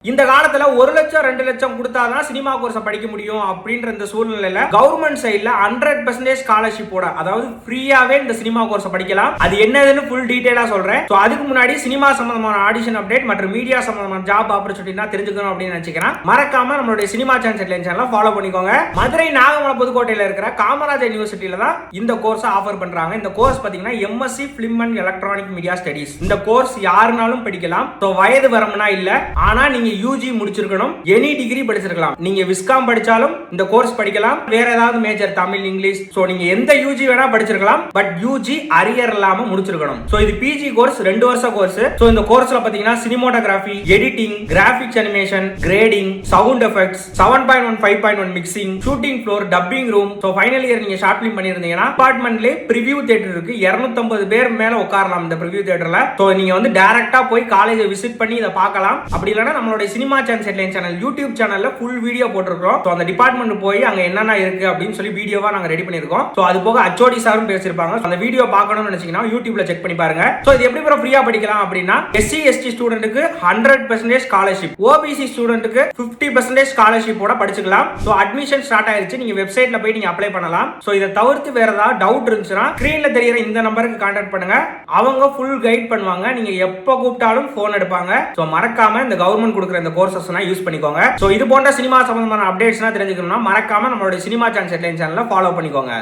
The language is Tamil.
இந்த காலத்துல 1 லட்சம் 2 லட்சம் கொடுத்தாதான் சினிமா கோர்ஸ் படிக்க முடியும் அப்படின்ற இந்த சூழ்நிலையில கவர்மெண்ட் சைட்ல 100% ஸ்காலர்ஷிப்போட, அதாவது ஃப்ரீயாவே இந்த சினிமா கோர்ஸ் படிக்கலாம். அது என்னதுன்னு ஃபுல் டீடைலா சொல்றேன். சோ அதுக்கு முன்னாடி சினிமா சம்பந்தமான ஆடிஷன் அப்டேட் மற்றும் மீடியா சம்பந்தமான ஜாப் ஆப்பர்ச்சுனிட்டி தெரிஞ்சுக்கணும் அப்படின்னு நினைச்சுக்கிறேன். மறக்காம நம்மளுடைய சினிமா சேனலை ஃபாலோ பண்ணிக்கோங்க. மதுரை நாகமலை புதுக்கோட்டையில இருக்கிற காமராஜர் யூனிவர்சிட்டியில தான் இந்த கோர்ஸ் ஆஃபர் பண்றாங்க. இந்த கோர்ஸ் பாத்தீங்கன்னா MSc film and electronic media studies. இந்த கோர்ஸ் யாருனாலும் படிக்கலாம். வயது வரம்புனா இல்ல. ஆனா நீங்க யூஜி முடிச்சிருக்கணும், எனி டிகிரி படிச்சிருக்கலாம். நீங்க விஸ்காம் படிச்சாலும் இந்த கோர்ஸ் படிக்கலாம். வேற ஏதாவது மேஜர் தமிழ் இங்கிலீஷ், சோ நீங்க எந்த யூஜி வேணா படிச்சிருக்கலாம். பட் யூஜி அரியர் இல்லாம முடிச்சிருக்கணும். சோ இது பிஜி கோர்ஸ், 2 வருஷ கோர்ஸ். சோ இந்த கோர்ஸ்ல பாத்தீங்கன்னா cinematography, editing, graphics animation, grading, sound effects, 7.1 5.1 mixing, shooting floor, dubbing room. So final year நீங்க ஷார்ட் ஃபிலிம் பண்ணிருந்தீங்கன்னா டிபார்ட்மெண்ட்லயே பிரிவியூ தியேட்டர் இருக்கு. 250 பேர் மேல உட்காரலாம் இந்த பிரிவியூ தியேட்டர்ல. சோ நீங்க வந்து டைரக்டா போய் காலேஜை விசிட் பண்ணி இத பார்க்கலாம். அப்படி இல்லனா நம்மளோட சினிமா சேனல் யூடியூப் சேனல்ல ஃபுல் வீடியோ போட்டுருக்கோம். சோ அந்த டிபார்ட்மெண்ட் போய் அங்க என்னென்ன இருக்கு அப்படின்னு சொல்லி வீடியோவா நாங்க ரெடி பண்ணிருக்கோம். சோ அது போக அச்சோடி சாரும் பேசிருப்பாங்க. அந்த வீடியோ பார்க்கணும்னு நினைச்சீங்கன்னா யூடியூப்ல செக் பண்ணி பாருங்க. சோ இது எப்படி ஃப்ரீயா படிக்கலாம் அப்படின்னா, எஸ்சி எஸ்டி ஸ்டூடெண்ட்க்கு 100% ஸ்காலர்ஷிப், ஓபிசி ஸ்டூடெண்ட்க்கு 50% ஸ்காலர்ஷிப்போட படிச்சுக்கலாம். சோ அட்மிஷன் ஸ்டார்ட் ஆயிருச்சு. நீங்க வெப்சைட்ல போய் நீங்க அப்ளை பண்ணலாம். சோ இதை தவிர்த்து வேற ஏதாவது டவுட் இருந்துச்சுன்னா ஸ்கிரீன்ல தெரியற இந்த நம்பருக்கு கான்டாக்ட் பண்ணுங்க. அவங்க ஃபுல் கைட் பண்ணுவாங்க. நீங்க எப்ப கூப்பிட்டாலும் போன் எடுப்பாங்க. சோ மறக்காம இந்த கவர்மெண்ட் கொடுக்குற இந்த கோர்சஸ் யூஸ் பண்ணிக்கோங்க. சோ இது போன்ற சினிமா சம்பந்தமான அப்டேட்ஸ்னா தெரிஞ்சுக்கணும்னா மறக்காம நம்மளுடைய சினிமா சேனலை ஃபாலோ பண்ணிக்கோங்க.